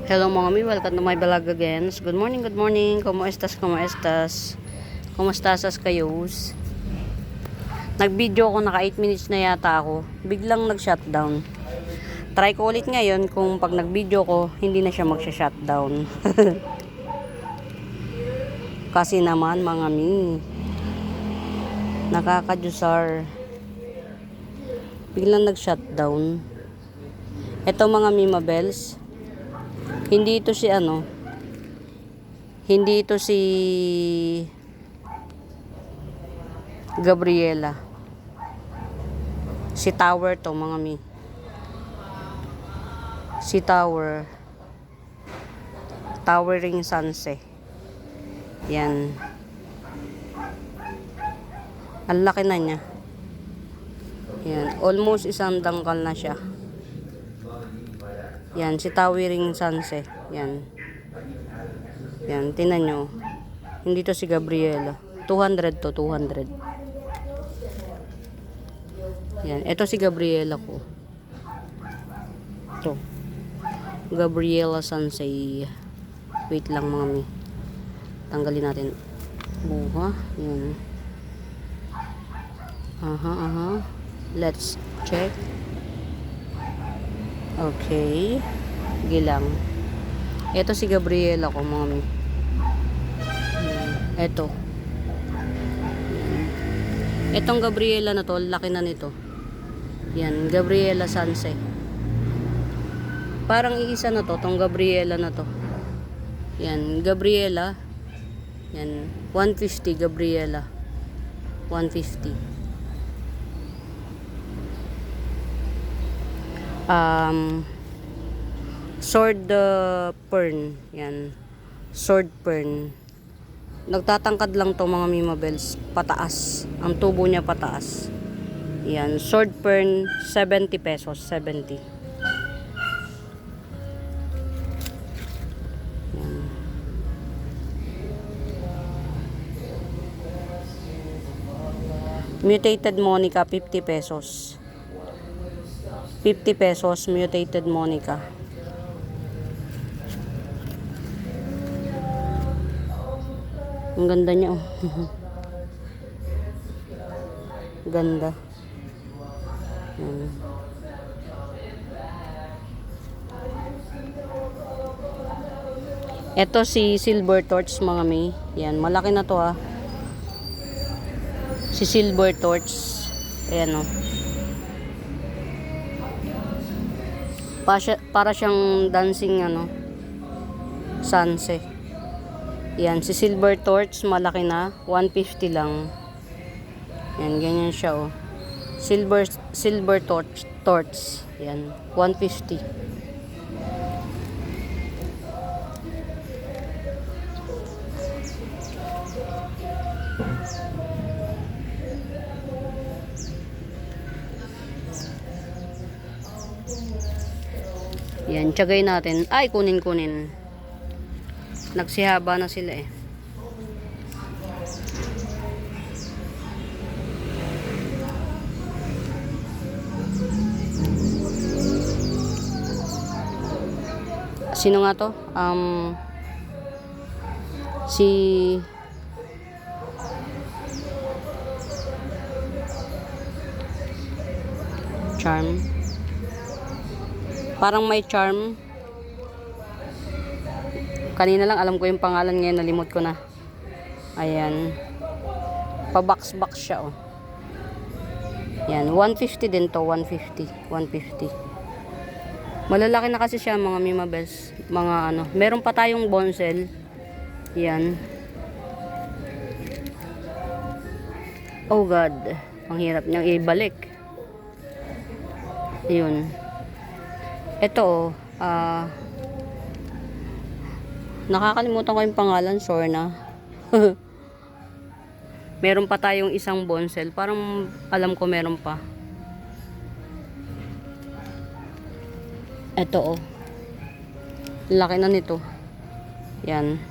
Hello mga mi, welcome to my vlog again. Good morning, good morning. Como estas, como estas? Como estasas kayos? Nag-video ako, naka 8 minutes na yata ako. Biglang nag-shutdown. Try ko ulit ngayon kung pag nag-video ko, hindi na siya mag-shutdown. Kasi naman mga mi, nakaka-jusar. Biglang nag-shutdown. Ito mga Mima Bells, hindi ito si hindi ito si Gabriela. Si Tower to mga mi. Si Tower. Towering Sunset. Yan. Ang laki na niya. Yan. Almost isang dangkal na siya. Yan. Si Towering Sunset. Yan. Yan. Tinan nyo. Hindi to si Gabriela. 200 to. 200. Yan. Ito si Gabriela ko. Ito. Gabriela Sunset. Wait lang mga mi. Tanggalin natin. Buha. Yan. Aha. Let's check. Okay. Gilang. Ito si Gabriela ko mga mi. Ito. Etong Gabriela na to, laki na nito. Yan, Gabriela Sunset. Parang iisa na to, tong Gabriela na to. Yan, Gabriela. Yan, 150 Gabriela. 150. Sword fern. Yan. Sword fern. Nagtatangkad lang to mga Mima Bells. Pataas. Ang tubo niya pataas. Yan. Sword fern, 70 pesos. 70. Yan. Mutated Monica, 50 pesos. 50 pesos, Mutated Monica. Ang ganda niya, oh. Ganda. Yan. Ito si Silver Torch mga may. Yan, malaki na to ah. Si Silver Torch. Ayan oh. Para siyang dancing sunset. Yan, si Silver Torch, malaki na, 150 lang. Yan, ganyan siya oh. Silver torch. Yan, 150. Yan, tiyagay natin. Ay, kunin. Nagsihaba na sila eh. Sino nga to? Si Charm. Parang may charm. Kanina lang alam ko yung pangalan, ngayon nalimot ko na. Ayan. Pa-box siya oh. Yan, 150 din to, 150. Malalaki na kasi siya mga Mima Bells. Mga meron pa tayong bonsel. Yan. Oh God. Ang hirap niyang ibalik. Ayun. Ito nakakalimutan ko yung pangalan, sure na. Meron pa tayong isang bonsel. Parang alam ko meron pa. Ito laki na nito. Yan.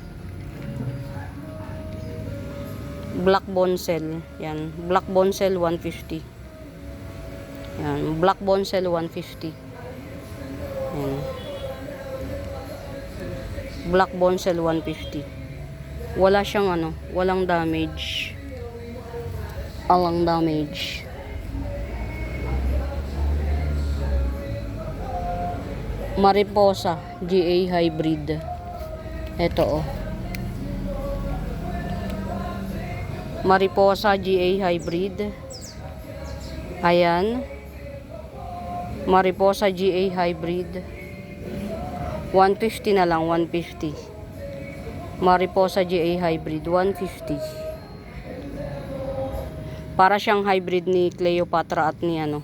Black bonsel. Yan. Black bonsel 150. Yan. Black bonsel 150. Yan. Black Bonsel 150. Wala siyang ano, walang damage. Walang damage. Mariposa GA Hybrid. Ito oh. Mariposa GA Hybrid. Ayan. Mariposa GA Hybrid. 150 na lang, 150. Mariposa GA Hybrid, 150. Para siyang hybrid ni Cleopatra at ni ano,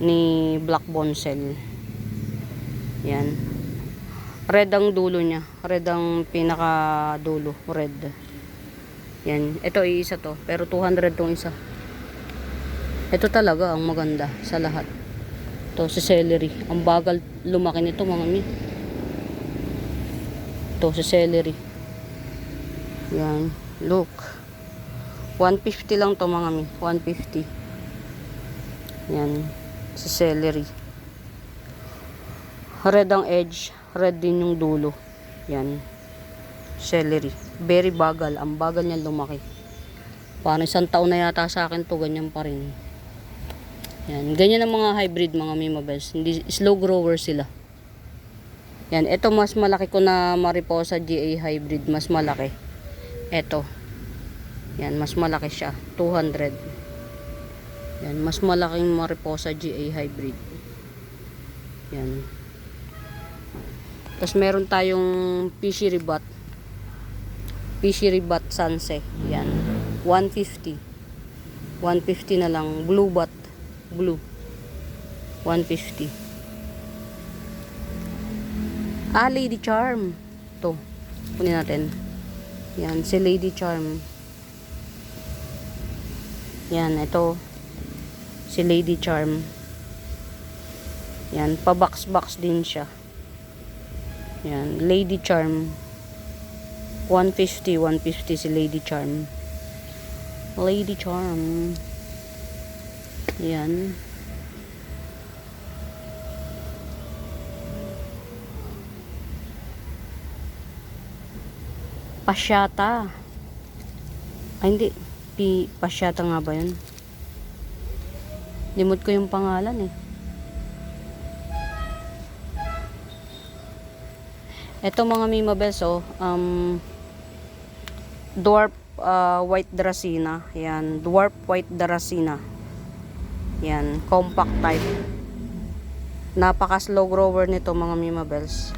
ni Black Bonsel. Yan. Red ang dulo niya. Red ang pinaka dulo, red. Yan. Ito iisa to, pero 200 tong isa. Ito talaga ang maganda sa lahat. To si celery. Ang bagal lumaki nito mga mi. To si celery. Yan. Look. 150 lang to mga mi. 150. Yan. Si celery. Red ang edge. Red din yung dulo. Yan. Celery. Very bagal. Ang bagal niya lumaki. Parang isang taon na yata sa akin to. Ganyan pa rin. Yan. Ganyan ang mga hybrid mga mimabels. Hindi, slow grower sila. Yan. Ito mas malaki ko na Mariposa GA Hybrid. Mas malaki. Ito. Yan. Mas malaki siya. 200. Yan. Mas malaking Mariposa GA Hybrid. Yan. Tapos meron tayong Fishy Ribat. Fishy Ribat Sanse. Yan. 150. 150 na lang. Blue Bat. Blue. 150. Lady Charm. Ito. Kunin natin. Yan. Si Lady Charm. Yan. Ito. Si Lady Charm. Yan. Pa-box-box din siya. Yan. Lady Charm. 150. 150 si Lady Charm. Lady Charm. Yan. Pasyata. Ay, hindi. Pasyata nga ba yun? Limot ko yung pangalan eh. Ito mga mimabels oh. Dwarf White Dracena. Yan. Dwarf White Dracena. Yan. Compact type. Napaka slow grower nito mga mimabels.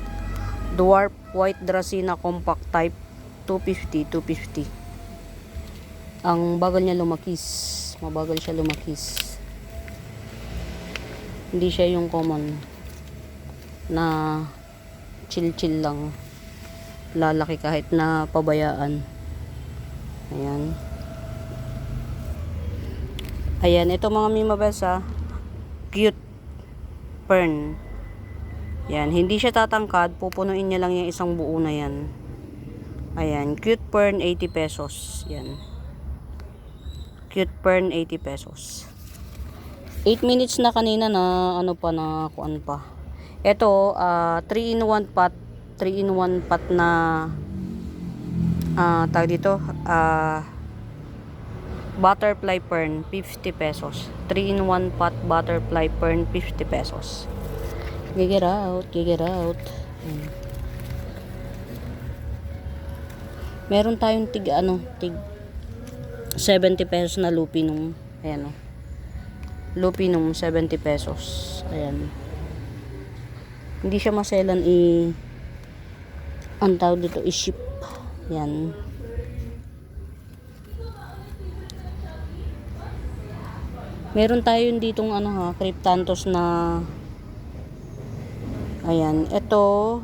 Dwarf White Dracena Compact type. 250. 250. Ang bagal niya lumakis. Mabagal siya lumakis. Hindi siya yung common na chill-chill lang. Lalaki kahit na pabayaan. Ayan. Ayan. Ito mga mimabels ha. Cute fern. Yan. Hindi siya tatangkad. Pupunuin niya lang yung isang buo na yan. Ayan. Cute fern 80 pesos. Yan. Cute fern 80 pesos. 8 minutes na kanina na ano pa na kuan pa. Ito 3-in-1 pot. 3-in-1 pot na tawag dito butterfly fern 50 pesos. 3-in-1 pot butterfly fern 50 pesos. Get out. Meron tayong tig 70 pesos na lupinum. Ayan o. Lupinum 70 pesos. Ayan. Hindi siya maselan ang tawag dito i-ship. Yan. Meron tayong ditong Cryptanthus na ayan. Ito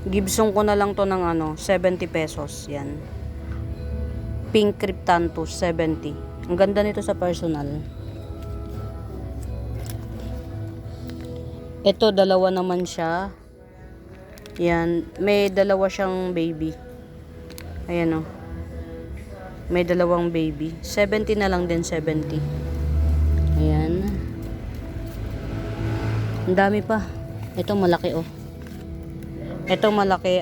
Gibson ko na lang to ng 70 pesos. Yan. Pink Cryptanthus 70. Ang ganda nito sa personal. Ito dalawa naman siya. Yan, may dalawa siyang baby. Ayan o. May dalawang baby. 70 na lang din, 70. Ayan. Ang dami pa. Ito malaki oh. Ito malaki.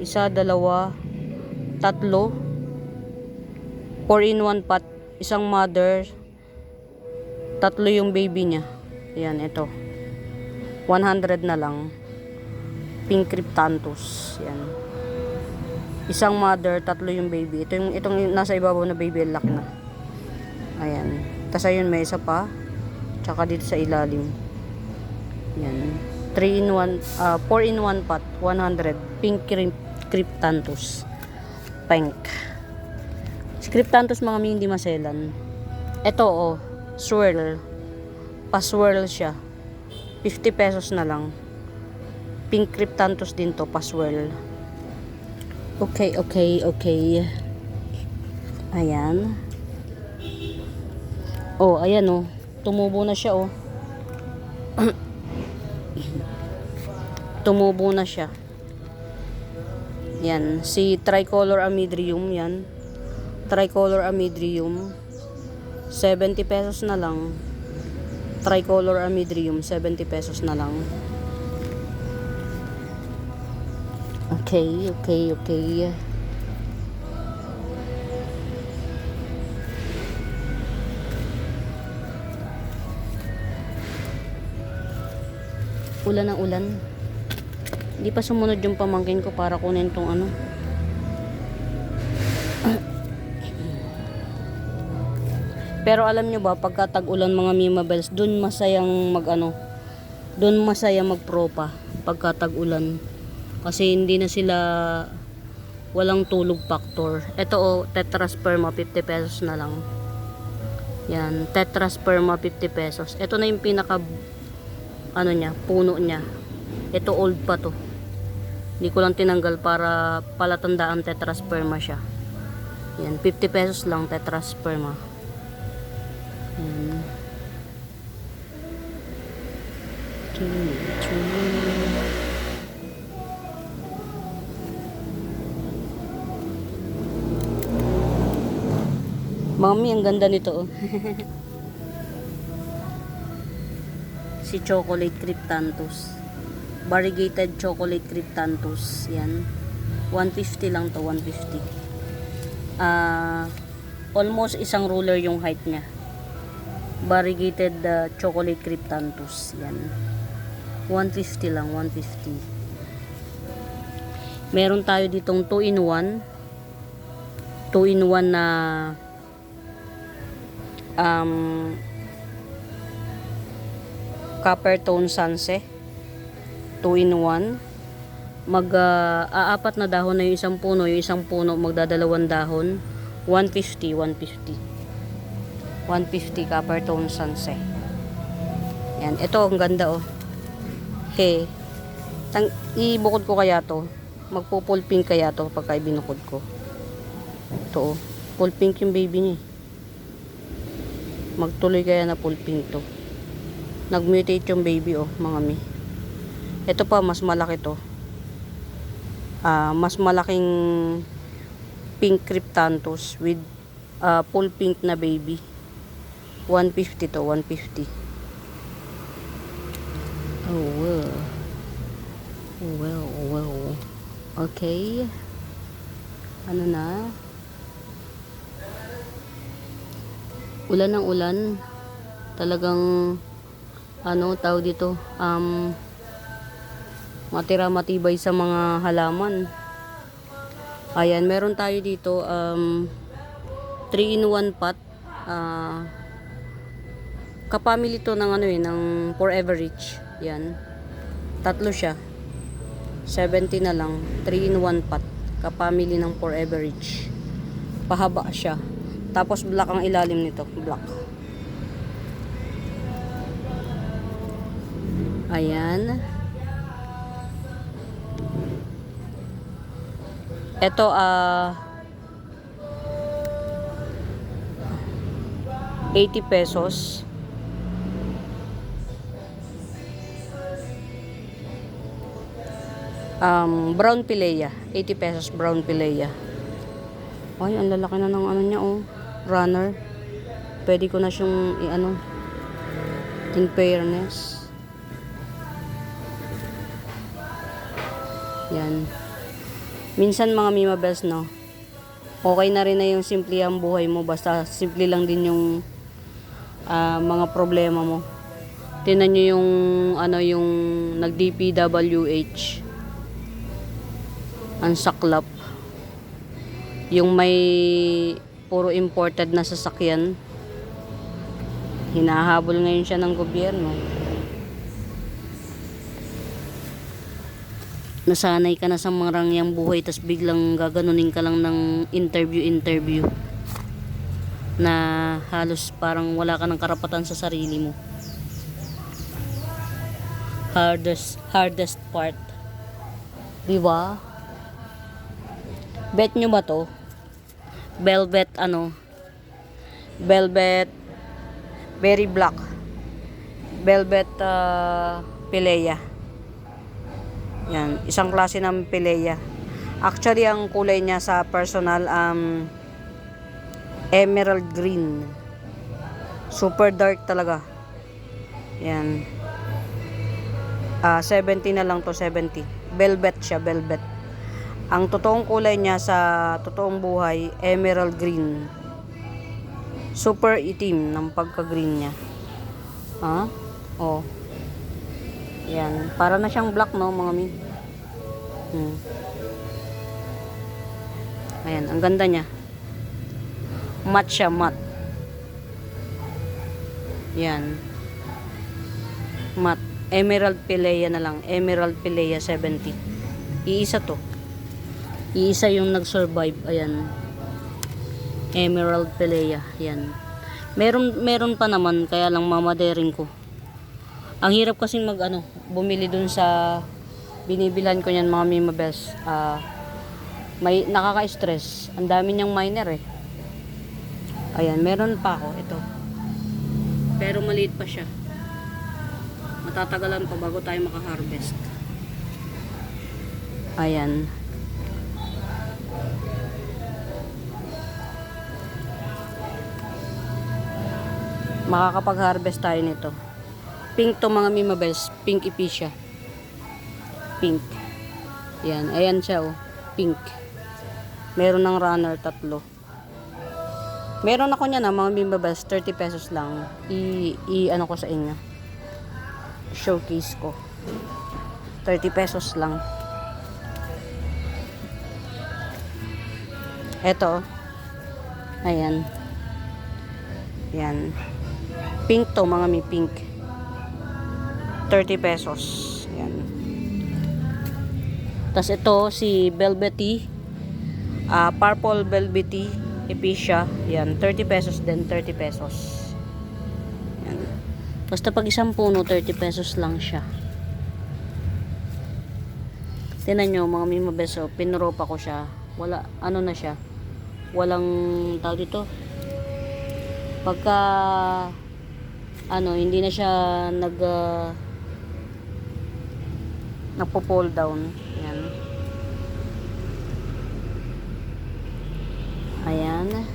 Isa, dalawa, tatlo. 4 in 1 pot. Isang mother. Tatlo yung baby niya. Ayan, ito. 100 na lang. Pink Cryptanthus. Yan. Isang mother, tatlo yung baby. Itong nasa ibabaw na baby, laki na. Ayan. Tapos ayun, may isa pa. Tsaka dito sa ilalim. Yan. 3 in 1, 4 in 1 pot, 100. Pink Cryptanthus. Pink. Cryptanthus mga hindi maselan. Ito oh, swirl. Pa-swirl siya. 50 pesos na lang. Pink Cryptanthus din to, pa-swirl. Okay. Ayan. Oh, ayan oh. Tumubo na siya oh. Tumubo na siya. Yan. Si Tricolor Amydrium yan. Tricolor Amydrium. 70 pesos na lang. Tricolor Amydrium. 70 pesos na lang. Okay. Ulan ng ulan. Hindi pa sumunod yung pamangkin ko para kunin tong ano. Pero alam nyo ba, pagka tag-ulan mga Mimabels, dun masayang dun masaya magpropa pagka tag-ulan. Kasi hindi na sila walang tulog factor. Ito oh, Tetrasperma 50 pesos na lang. Yan, Tetrasperma 50 pesos. Ito na yung pinaka puno niya. Ito old pa to. Hindi ko lang tinanggal para palatandaan Tetrasperma siya. Yan, 50 pesos lang Tetrasperma. Yan. Mami, ang ganda nito oh. Si Chocolate Cryptanthus. Variegated Chocolate Cryptanthus. Yan. 150 lang to, 150. Almost isang ruler yung height niya. Variegated Chocolate Cryptanthus. Yan. 150 lang, 150. Meron tayo ditong 2 in 1. 2 in 1 na copper tone sunset. 2 in 1. Aapat na dahon na yung isang puno. Yung isang puno magdadalawang dahon. 150 copper tone sunset. Yan, ito ang ganda oh. Okay. Ibukod ko kaya to. Magpo-full pink kaya to pagka ibinukod ko. Ito oh. Full pink yung baby niya. Magtuloy kaya na full pink to. Nag-mutate yung baby oh, mga mi. Ito pa mas malaki to. Mas malaking pink Cryptanthus with full pink na baby. 150 to, 150. Oh well. Okay. Ano na? Ulan ng ulan. Talagang tawag dito, matibay sa mga halaman. Ayan, meron tayo dito 3 in 1 pot. Kapamily to ng ng Forever Rich. Yan. Tatlo siya. 70 na lang. 3 in 1 pot. Kapamily ng Forever Rich. Pahaba siya. Tapos black ang ilalim nito. Black. Ayan. Ito 80 pesos. Brown Pilea. 80 pesos brown Pilea. Ay, ang lalaki na ng ano niya, oh. Runner. Pwede ko na siyang i-ano. In fairness. Yan. Minsan mga Mima Bells, no? Okay na rin na yung simple ang buhay mo. Basta simple lang din yung mga problema mo. Tingnan nyo yung ano yung nag-DPWH. Ang saklap. Yung may puro imported na sasakyan. Hinahabol ngayon siya ng gobyerno. Nasanay ka na sa marangyang buhay tas biglang gaganunin ka lang ng interview na halos parang wala ka ng karapatan sa sarili mo. Hardest part. Diba? Bet nyo ba to? Velvet very black. Velvet Pilea. Yan, isang klase ng Pilea. Actually, ang kulay niya sa personal emerald green. Super dark talaga. Yan. 70 na lang to, 70. Velvet siya, velvet. Ang totoong kulay niya sa totoong buhay, emerald green. Super itim ng pagka-green niya. Oh. Yan. Para na siyang black, no, mga mi. Ayan, ang ganda niya. Matte siya, matte. Yan. Matte. Emerald Pilea na lang. Emerald Pilea 70. Iisa to. Iisa yung nag-survive. Ayan. Emerald Pilea. Yan. Meron pa naman. Kaya lang mamadering ko. Ang hirap kasing bumili dun sa binibilan ko niyan mga Mima Bells. May nakaka-stress. Ang dami niyang miner eh. Ayan, meron pa ako. Ito. Pero maliit pa siya. Matatagalan pa bago tayo maka-harvest. Ayan. Makakapag-harvest tayo nito. Pink to mga Mima Bells. Pink Epicea. Pink. Yan. Ayan siya, oh. Pink. Meron ng runner, 3. Meron ako niyan, mga Mima Bells. 30 pesos lang. Ano ko sa inyo. Showcase ko. 30 pesos lang. Eto. Ayan. Yan. Pink to, mga mi pink. 30 pesos. Yan. Tas ito si Velvety. Purple Velvety Epicea. Yan, 30 pesos din, 30 pesos. Yan. Basta pag isang puno, 30 pesos lang siya. Tingnan nyo mga Mima Bells, pinuropa ko siya. Wala, na siya. Walang tawag dito. Pagka hindi na siya nagpo-fall down. Yan. Ayan.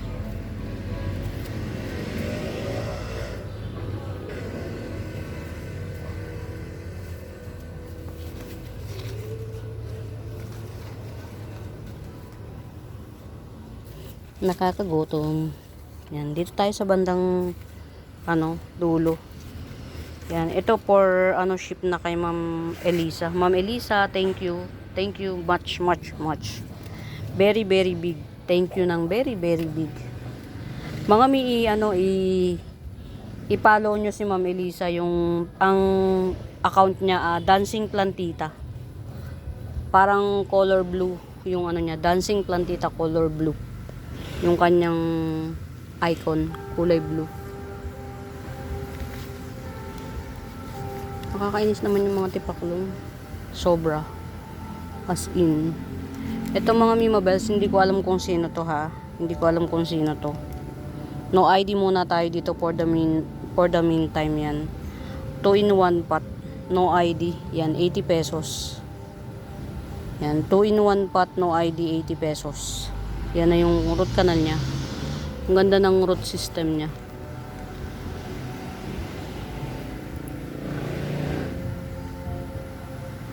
Nakakagutom. Yan, dito tayo sa bandang dulo. Yan, ito for ship na kay Ma'am Elisa. Ma'am Elisa, thank you. Thank you much. Very big. Thank you ng very big. Mga i-follow nyo si Ma'am Elisa ang account niya, Dancing Plantita. Parang color blue yung niya, Dancing Plantita color blue. Yung kanyang icon, kulay blue. Nakakainis naman yung mga tipaklong. Sobra. As in. Ito mga Mima Bells, hindi ko alam kung sino to ha. Hindi ko alam kung sino to. No ID muna tayo dito for the meantime yan. 2-in-1 pot. No ID. Yan, 80 pesos. Yan, 2-in-1 pot, no ID, 80 pesos. Yan na yung root canal niya. Ang ganda ng root system niya.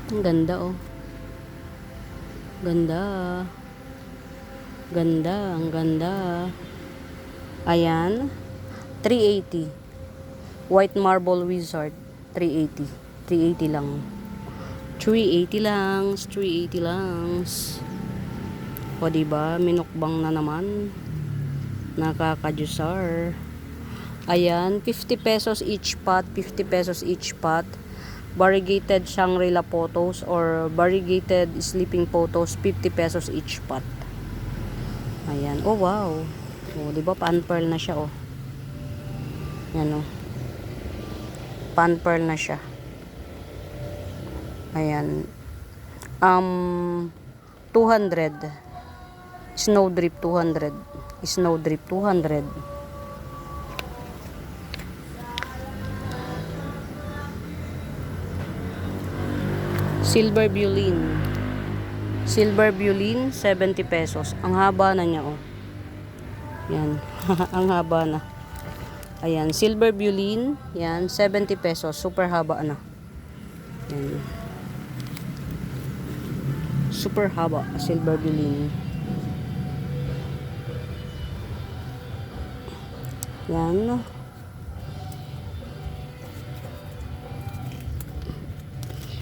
Ang ganda oh. Ganda. Ganda, ang ganda. Ayan. 380. White Marble Wizard. 380. 380 lang. 380 lang. 380 lang. O diba, minukbang na naman. Nakakajusar. Ayan, 50 pesos each pot. 50 pesos each pot. Variegated Shangri-La photos or variegated sleeping photos, 50 pesos each pot. Ayan. Oh, wow. Oh, diba, pan pearl na siya, oh. Yan, oh. Pan pearl na siya. Ayan. 200. Snowdrip 200. Snowdrip 200. Silver Violin. Silver Violin, 70 pesos. Ang haba na niya, oh. Yan. Ang haba na. Ayan. Silver Violin. Yan. 70 pesos. Super haba na. Yan. Super haba. Silver Violin. Yan.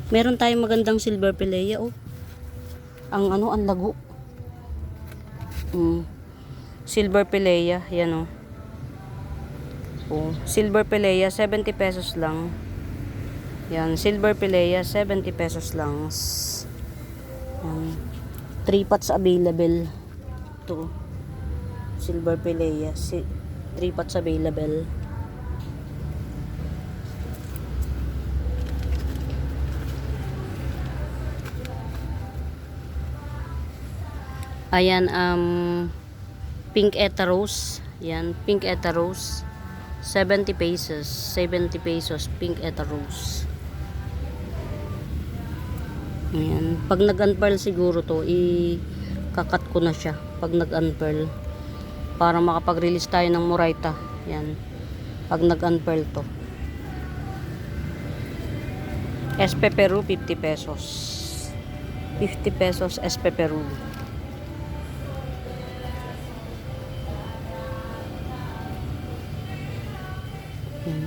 Meron tayong magandang silver pilea, oh. Ang lago. Silver pilea, yan, oh. Oh, silver pilea, 70 pesos lang. Yan, silver pilea, 70 pesos lang. Yan. 3 pots available. Ito. Silver pilea, 3 pots available. Ayan, pink etaros. Yan, pink etaros. 70 pesos. 70 pesos, pink etaros. Ayan. Pag nag-unpearl siguro to, i-kakat ko na siya. Pag nag-unpearl. Para makapag-release tayo ng Moraita. Yan. Pag nag-unpearl to. SP Peru, 50 pesos. 50 pesos SP Peru.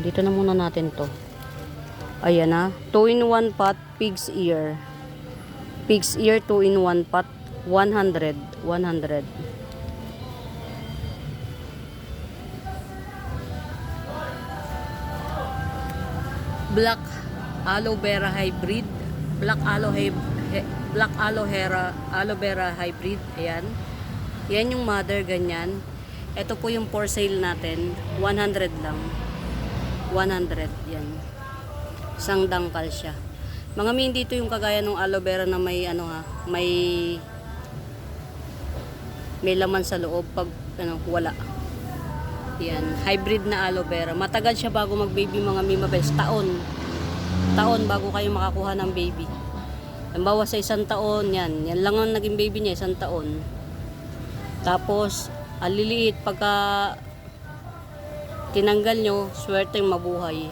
Dito na muna natin to. Ayan na. 2-in-1 pot, pig's ear. Pig's ear, 2-in-1 pot. 100. 100. Black aloe vera hybrid. Black aloe vera hybrid. Ayan. Yan yung mother, ganyan. Ito po yung for sale natin. 100 lang. 100, yan. Isang dangkal siya. Mga min, dito yung kagaya ng aloe vera na may may laman sa loob pag wala. Yan, hybrid na aloe vera. Matagal siya bago mag-baby, mga mimabels. Taon bago kayo makakuha ng baby. Halimbawa sa 1 taon, yan lang ang naging baby niya, 1 taon. Tapos aliliit pagka tinanggal nyo, swerte yung mabuhay.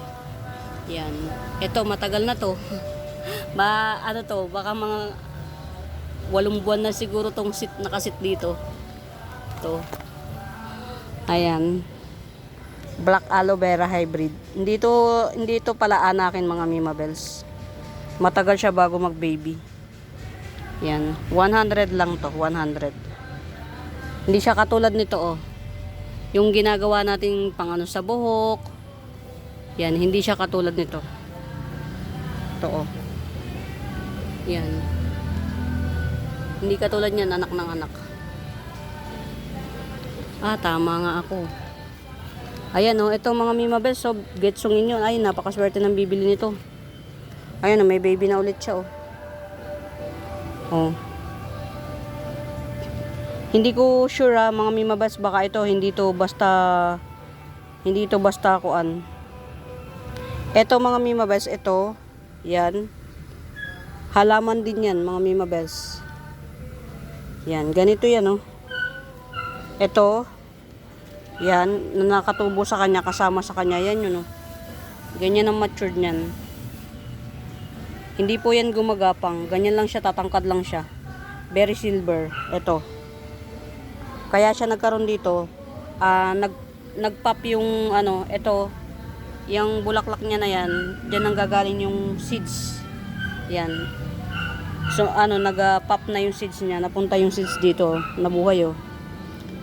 Yan. Ito, matagal na to. Baka mga 8 buwan na siguro tong nakasit dito. Ito. Ayan. Black aloe vera hybrid. Hindi to pala anakin, mga mimabels. Matagal siya bago mag-baby. Yan. 100 lang to. 100. Hindi siya katulad nito, oh. Yung ginagawa nating sa buhok. Yan, hindi siya katulad nito. Ito, oh. Yan. Hindi katulad niyan, anak ng anak. Tama nga ako. Ayan, oh, ito mga mimabels, so getsongin nyo. Ay, napakaswerte ng bibili nito. Ayan, oh, may baby na ulit siya, oh. Oh. Hindi ko sure, mga mimabels, baka ito hindi to basta kuan. Ito mga mimabels, ito, yan. Halaman din yan, mga mimabels. Yan, ganito yan, oh. Ito, yan, na nakatubo sa kanya, kasama sa kanya, yan yun, oh. Ganyan ang matured niyan. Hindi po yan gumagapang. Ganyan lang siya, tatangkad lang siya. Very silver. Ito. Kaya siya nagkaroon dito. Nagpop yung ano, ito. Yung bulaklak niya na yan. Diyan ang gagaling yung seeds. Yan. So, nag-pop na yung seeds niya. Napunta yung seeds dito. Nabuhay, oh.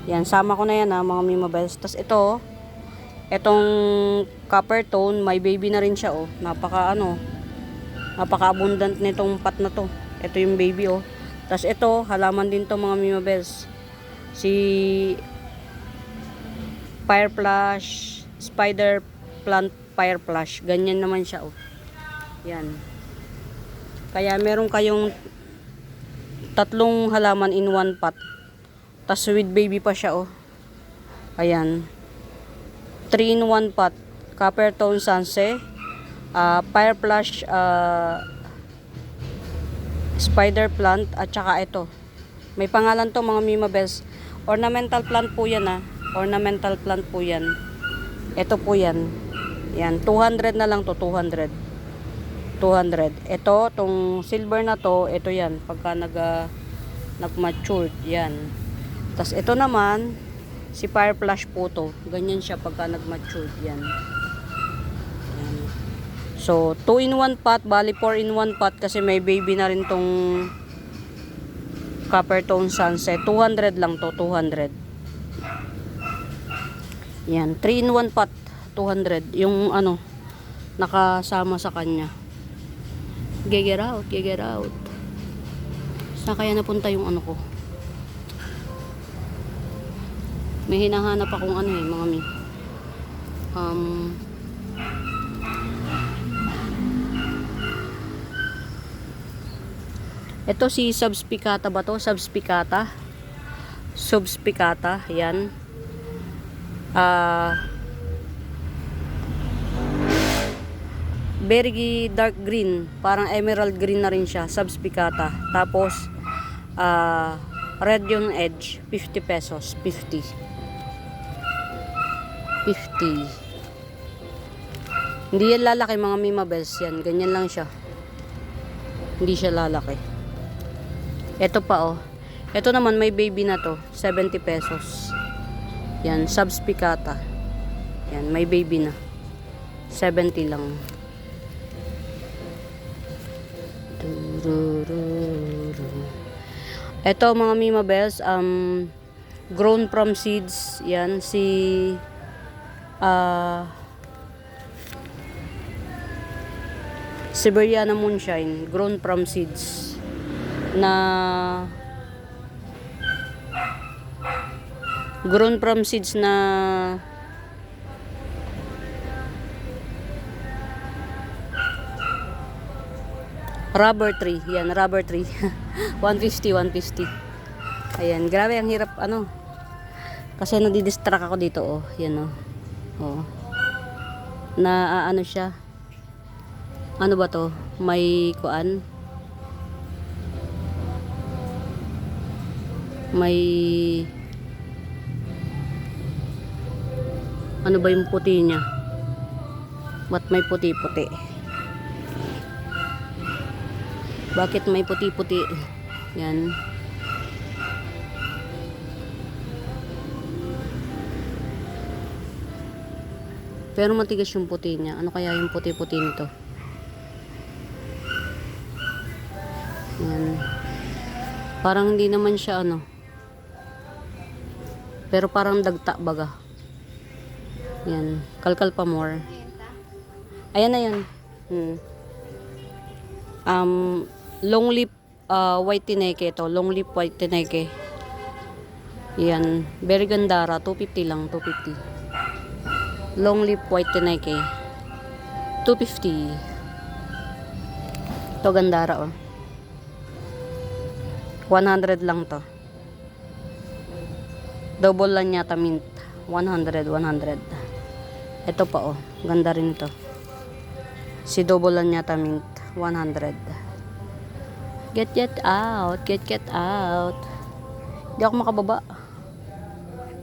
Yan. Sama ko na yan, mga Mima Bells. Tapos ito, itong copper tone, may baby na rin siya, oh. Napaka-abundant nitong pot na to. Ito yung baby, oh. Tapos ito, halaman din to, mga Mima Bells. Si Fireflush, Spider Plant Fireflush. Ganyan naman siya, oh. Yan. Kaya meron kayong 3 halaman in 1 pot. Tapos with baby pa siya, oh. Ayan. 3 in 1 pot. Copper tone Sanse. Fireflush, Spider Plant, at saka ito. May pangalan to, mga Mima Bells. Ornamental plant po yan, Ornamental plant po yan. Ito po yan. Yan, 200 na lang to, 200. Ito, tong silver na to, ito yan. Pagka nag-matured, yan. Tapos ito naman, si Fireflush po to. Ganyan siya pagka nag-matured, yan. So, 2 in 1 pot, bali 4 in 1 pot kasi may baby na rin tong copper tone Sunset. 200 lang to, 200. Yan, 3 in 1 pot, 200. Yung nakasama sa kanya. Get out, get out. Saan kaya napunta yung ko? May hinahanap akong mga mi. Ito si subspicata ba to? Subspicata. Yan. Very dark green. Parang emerald green na rin siya. Subspicata. Tapos, red yung edge. 50 pesos. 50. Hindi yan lalaki, mga Mima Bells yan. Ganyan lang siya. Hindi siya lalaki. Ito pa, oh. Ito naman may baby na to. 70 pesos. Yan, subspicata. Yan, may baby na. 70 lang. Ito, mga Mima Bells, grown from seeds. Yan, si Siberiana Moonshine, grown from seeds. Grown from seeds na rubber tree. Yan, rubber tree. 150. Ayan, grabe ang hirap kasi nadidistract ako dito, oh. Yan, oh. Oh. Na siya. Ano ba to? May kuan. May ano ba yung puti niya? Ba't may puti-puti? Bakit may puti-puti? Yan. Pero matigas yung puti niya. Ano kaya yung puti-puti nito? Yan. Parang hindi naman siya pero parang dagta baga. Yan. Kalkal pa more. Ayan na yan. Long leaf white tineke ito. Long leaf white tineke. Yan. Very gandara. 250 lang. 250. Long leaf white tineke. 250. Ito gandara, oh. 100 lang to. Double lang yata mint. 100. Ito pa, oh. Ganda rin ito. Si double lang yata mint. 100. Get out. Get out. Hindi ako makababa.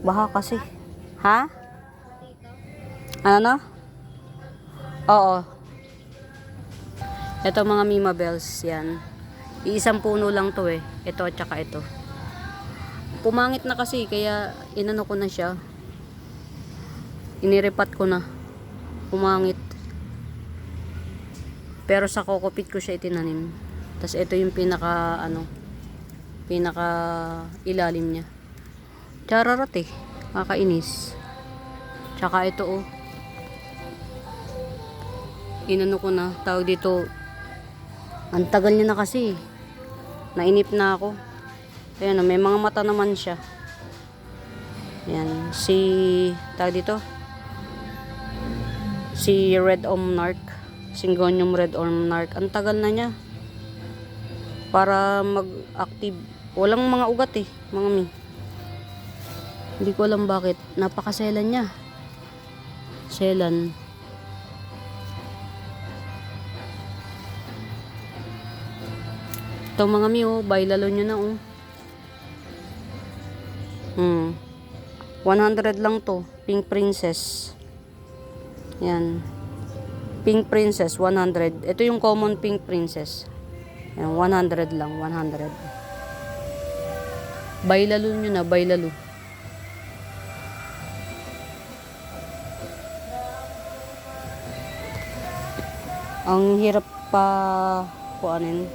Baka kasi. Ha? Ano? Oo. Ito mga Mima Bells, yan. Iisang puno lang to eh. Ito at saka ito. Pumangit na kasi, kaya inano ko na siya. Iniripat ko na. Pumangit. Pero sa kokopit ko siya itinanim. Tapos ito yung pinaka ilalim niya. Chararat eh. Kakainis. Tsaka ito oh. Inano ko na. Tawag dito. Ang tagal niya na kasi. Nainip na ako. Ayan oh, may mga mata naman siya. Ayan. Tawag dito. Si Red Monarch. Syngonium Red Monarch. Ang tagal na niya. Para mag-active. Walang mga ugat eh. Mga mi. Hindi ko alam bakit. Napakaselan niya. Selan. Ito mga mi oh. Bailalo nyo na oh. 100 lang to. Pink Princess. Yan. Pink Princess 100. Ito yung common Pink Princess. Yan, 100 lang, 100. Bailalo nyo na, bailalo. Ang hirap pa kuanin.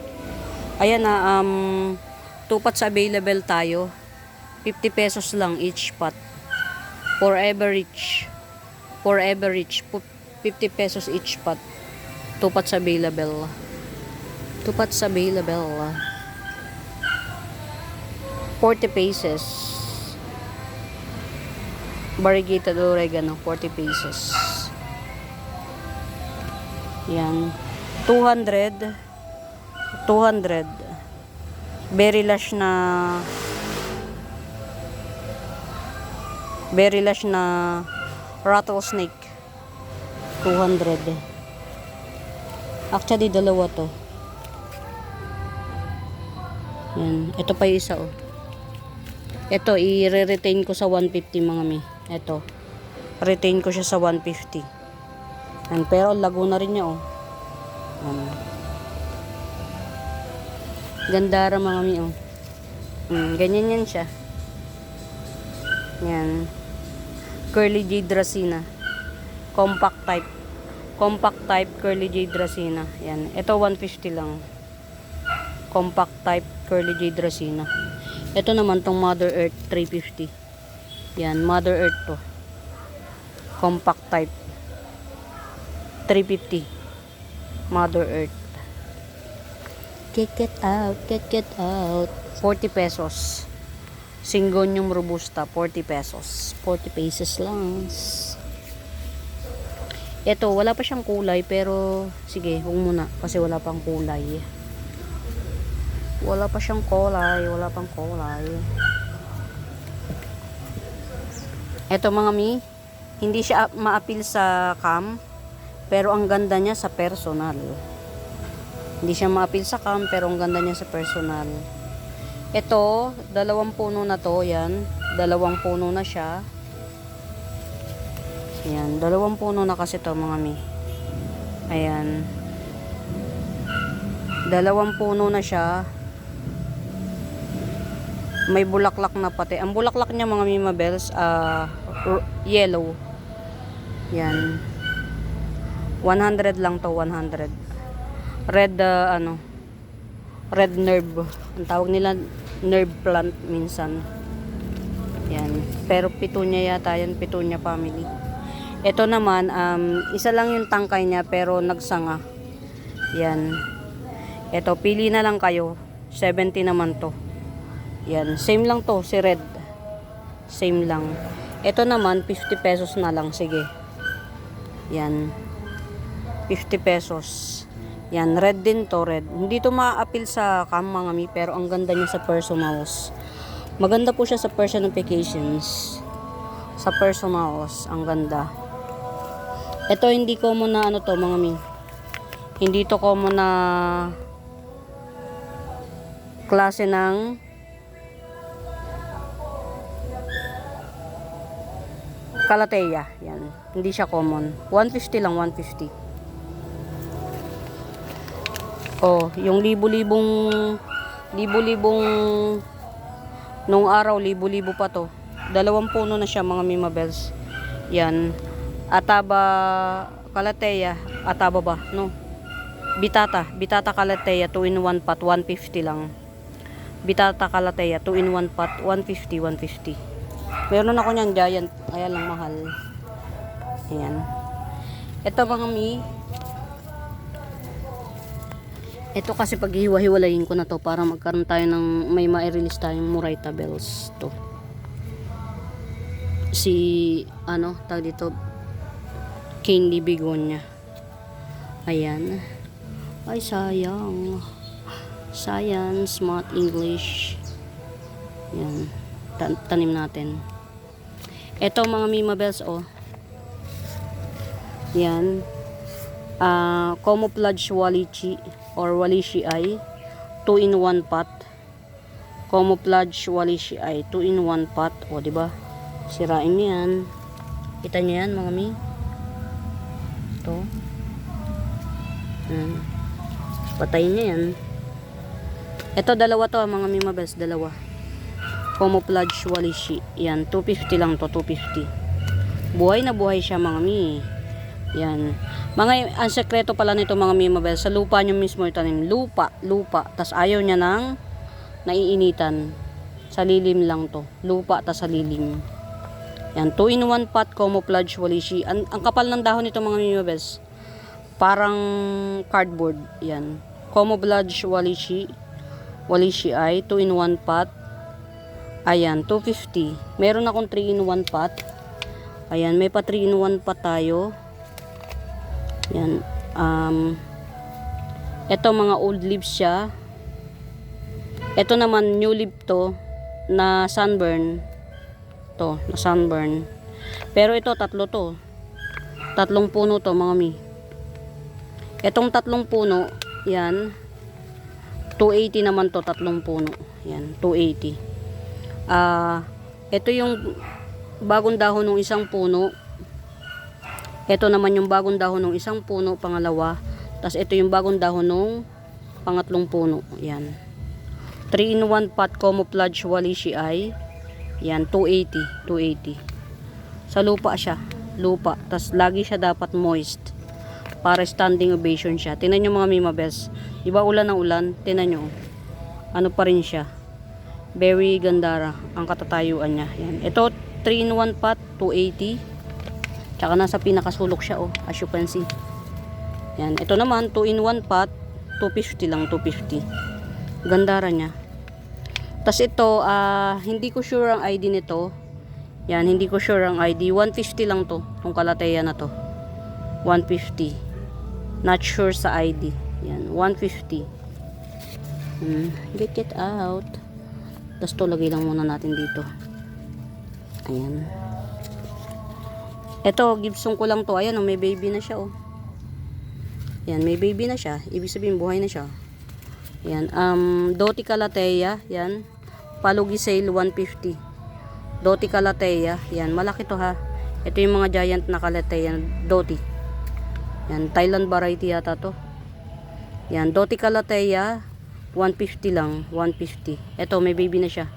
Ayan na, 2 pots available tayo. 50 pesos lang each pot. Forever rich. 50 pesos each pot. 2 pots available. 2 pots available. 40 pesos. Variegated oregano, 40 pesos. Yan. 200. Berry lush na rattlesnake. 200. Actually, dalawa to. Yan. Ito pa yung isa oh. Ito, i-retain ko sa 150 mga mi. Ito. Retain ko siya sa 150. Yan. Pero lago na rin niya oh. Yan. Gandara mga mi oh. Ganyan yan siya. Yan. Curly Jade Racina. Compact type Curly Jade Racina. Yan. Ito 150 lang. Compact type Curly Jade Racina. Ito naman tong Mother Earth 350. Yan, Mother Earth to. Compact type 350. Mother Earth. Get out. 40 pesos. Syngonium robusta, 40 pesos. 40 pesos lang. Ito, wala pa siyang kulay, pero sige, huwag muna kasi wala pang kulay. Wala pang kulay. Ito mga mi, hindi siya ma-appeal sa cam, pero ang ganda niya sa personal. Hindi siya ma-appeal sa cam, pero ang ganda niya sa personal. Ito, 2 puno na to, yan. 2 puno na siya. Yan, 2 puno na kasi to mga mi. Ayan. 2 puno na siya. May bulaklak na pati. Ang bulaklak niya mga Mima Bells, yellow. Yan. 100 lang to, 100. Red, red nerve. Ang tawag nila, nerve plant minsan. Yan. Pero petunia yata yan, petunia family. Ito naman, isa lang yung tangkay niya, pero nagsanga. Yan. Ito, pili na lang kayo. 70 naman to. Yan. Same lang to, si red. Same lang. Ito naman, 50 pesos na lang. Sige. Yan. 50 pesos. Yan, red din to, red. Hindi to ma-appeal sa cam mga mi, pero ang ganda niya sa personals. Maganda po siya sa personifications. Sa personals, ang ganda. Ito hindi common na to mga mi. Hindi to common na klase ng Calathea. Yan. Hindi siya common. 150 lang, 150. Oh, yung libo-libong nung araw, libo-libo pa to. 2 puno na siya mga Mima Bells. Yan. Ataba Calathea. Ataba ba? No. Bitata Calathea 2 in 1 pot, 150 lang. Bitata Calathea 2 in 1 pot, 150, 150. Meron ako niyan giant, kaya lang mahal. Ayan. Ito mga mi. Ito kasi pag hiwa-hiwalayin ko na to para magkaroon tayo ng may ma-release tayong Murayta bells to. Si ano, tag dito Candy Begonia. Ayan. Ay sayang. Science, Math, English. Yan. Tanim natin. Ito mga Mima Bells, oh. Yan. Camouflage Walichi or Walishi ay 2 in 1 pot. Camouflage Walishi ay 2 in 1 pot. O, diba? Sirain niyo yan. Kita niyo yan, mga Mi? Ito. Yan. Patayin niyo yan. Ito, dalawa to, mga Mima Bells. Dalawa. Camouflage Walishi. Yan, 250 lang to, 250. Buhay na buhay siya, mga Mi. Yan. Ang sekreto pala nito, mga Mima Bells, sa lupa nyo mismo itanim. Lupa. Tas ayaw niya ng naiinitan. Sa lilim lang to. Lupa, tas sa lilim. Yan, 2 in 1 pot, camouflage Walishi. Ang kapal ng dahon nito, mga Mima Bells. Parang cardboard. Yan. Camouflage Walishi ay 2 in 1 pot. Ayan, 250. Meron akong 3 in 1 pot. Ayan, may pa 3 in 1 pot tayo. Yan. Ito mga old leaves siya. Ito naman new leaf to na sunburn. To, na sunburn. Pero ito tatlo to. 3 puno to, mga Mi. Etong 3 puno, yan. 280 naman to, 3 puno. Yan, 280. Ito yung bagong dahon ng isang puno. Ito naman yung bagong dahon ng isang puno, pangalawa. Tapos ito yung bagong dahon ng pangatlong puno. Yan. 3 in 1 pot camouflage Walishi ay yan, 280. Sa lupa siya. Lupa. Tapos lagi siya dapat moist. Para standing ovation siya. Tingnan nyo mga Mima Bells. Diba ulan ng ulan? Tingnan nyo. Ano pa rin siya. Very gandara ang katatayuan niya. Yan. Ito 3 in 1 pot, 280. Tsaka nasa pinakasulok siya, oh, as you can see. Yan. Ito naman 2 in 1 pot, 250 lang, 250. Gandara niya. Tas ito, hindi ko sure ang ID nito. Yan, hindi ko sure ang ID. 150 lang to, tong Calathea na to. 150. Not sure sa ID. Yan, 150. Get it out. Tas to, lagay lang muna natin dito. Ayan. Ito, Gibson ko lang to. Ayan, oh, may baby na siya, oh. Ayan, may baby na siya. Ibig sabihin, buhay na siya. Ayan, Doti Calathea. Yan. Palugi sale, 150. Doti Calathea. Yan, malaki to, ha. Ito yung mga giant na Calathea. Doti. Yan, Thailand variety yata to. Yan, Doti Calathea. 150 lang. 150. Ito, may baby na siya.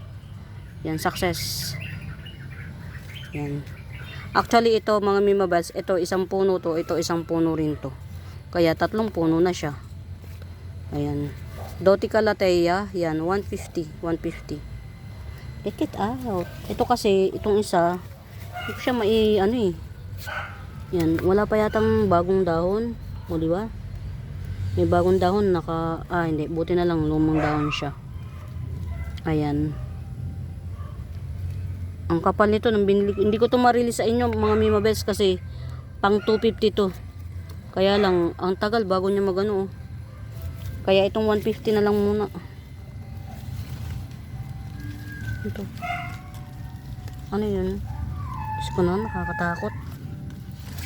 Yan, success. Yan. Actually, ito mga Mima Bells, ito isang puno to, ito isang puno rin to. Kaya 3 puno na siya. Ayan. Doti Calathea, yan, 150. Get it out. Ito kasi, itong isa, hindi ko siya ano eh. Yan, wala pa yatang bagong dahon. O, diba? May bagong dahon, hindi, buti na lang, lumang dahon siya. Ayan. Ang kapal nito nang binili ko. Hindi ko to ma-release sa inyo mga Mima Bells kasi pang 250 to. Kaya lang ang tagal bago niya magano. Kaya itong 150 na lang muna. Ito. Ano 'yun? Diyos ko na, nakakatakot.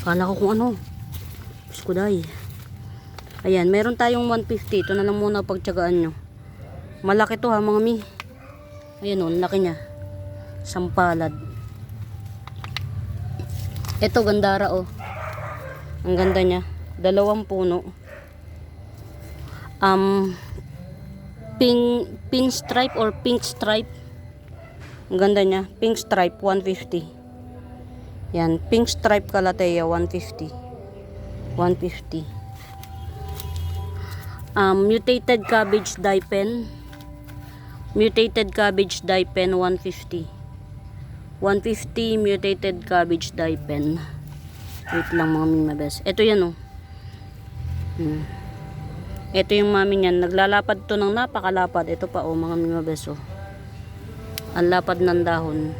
Kala ko kung ano. Diyos ko dai. Ayan, meron tayong 150. Ito na lang muna pagtiyagaan nyo. Malaki to ha mga Mi. Ayan o, laki niya. Sampalad. Ito, gandara, oh. Ang ganda niya. 2 puno. Pink stripe or pink stripe. Ang ganda niya. Pink stripe, 150. Yan. Pink stripe Calathea, 150. 150. Mutated cabbage dye pen. Mutated cabbage dye pen, 150. 150 mutated cabbage dye pen. Wait lang mga mimabes. Ito yan, oh. Ito yung mami niyan. Naglalapad to ng napakalapad. Ito pa, oh, mga mimabes, oh. Ang lapad ng dahon.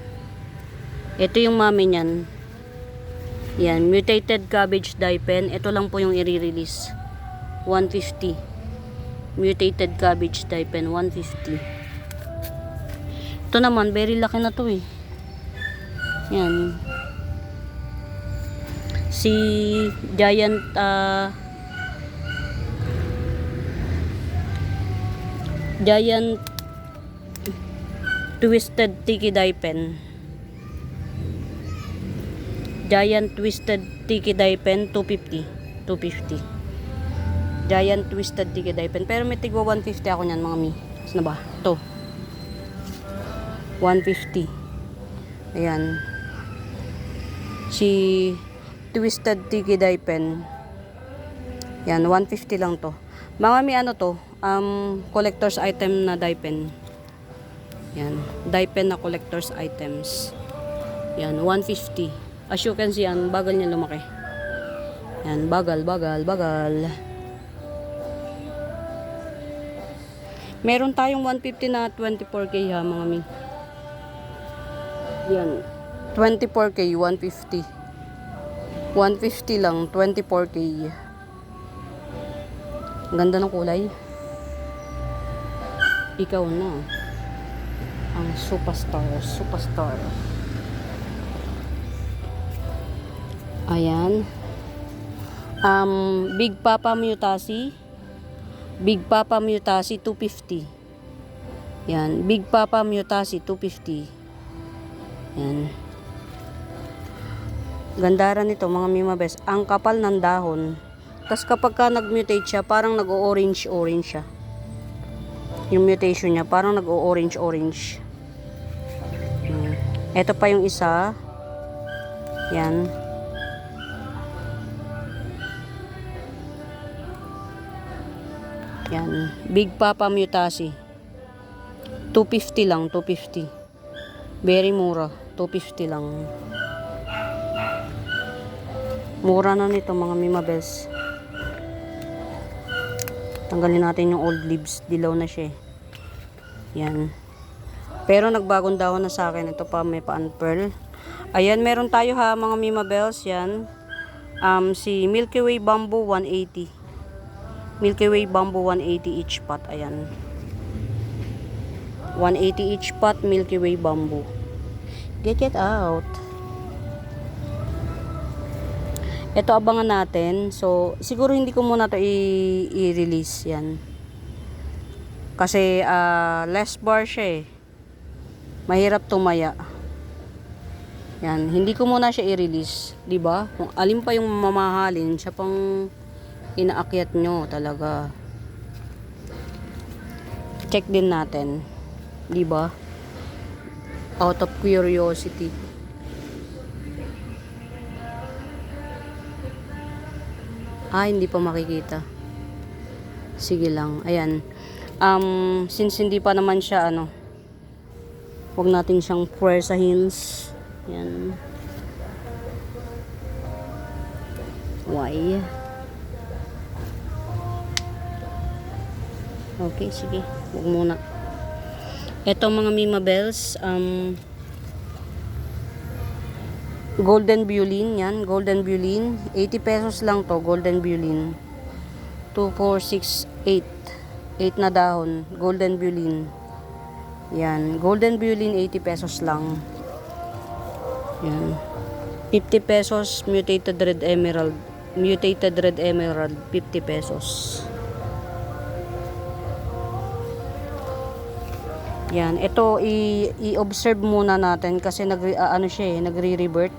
Ito yung mami niyan. Yan, mutated cabbage dye pen. Ito lang po yung i-release. 150. Mutated cabbage dye pen, 150. Ito naman, very laki na to, eh. Yan. Si Giant Giant Twisted Tiki Dye Pen. Giant Twisted Tiki Dye Pen, 250. 250. Giant Twisted Tiki Dye Pen. Pero may tigwa 150 ako niyan, mga mi. Saan na ba? Ito. 150. Ayan. Si Twisted Tiki Dye Pen. Yan, 150 lang to. Mga mi, ano to? Collector's item na dye pen. Yan. Dye pen na collector's items. Yan, 150. As you can see, ang bagal niya lumaki. Yan, bagal. Meron tayong 150 na 24K ha, mga mi. Yan. 24K, 150. 150 lang, 24K. Ang ganda ng kulay. Ikaw na. Ang superstar. Ayan. Big Papa Mutasi. 250. Yan. Big Papa Mutasi, 250. Yan. Gandara nito, mga mimabes. Ang kapal ng dahon. Tapos kapag ka nag-mutate siya, parang nag-o-orange siya. Yung mutation niya, parang nag-o-orange. Ito pa yung isa. Yan. Yan. Big Papa Mutasi. 250 lang, 250. Very mura. 250 lang. Mura na nito, mga mimabes. Tanggalin natin yung old leaves. Dilaw na siya, eh. Yan. Pero nagbagong dahon na sa akin. Ito pa, may pa-unpearl. Ayan, meron tayo ha, mga mimabels. Yan. Si Milky Way Bamboo, 180. Milky Way Bamboo, 180 each pot. Ayan. 180 each pot, Milky Way Bamboo. Get it out. Ito, abangan natin. So, siguro hindi ko muna to i-release. Yan. Kasi, less bar siya, eh. Mahirap tumaya. Yan. Hindi ko muna siya i-release. Diba? Kung alin pa yung mamahalin, siya pang inaakyat nyo talaga. Check din natin. Diba? Out of curiosity. Hindi pa makikita. Sige lang. Ayan. Since hindi pa naman siya, huwag natin siyang pwersahin. Ayan. Why? Okay, sige. Huwag muna. Ito, mga mimabels, Golden Bulin, yan. Golden Bulin. 80 pesos lang to. Golden Bulin. 2, 4, 6, 8. 8 na dahon. Golden Bulin. Yan. Golden Bulin, 80 pesos lang. Yan. 50 pesos. Mutated Red Emerald. Mutated Red Emerald. 50 pesos. Yan. Ito, i-observe muna natin kasi siya, nagre-revert.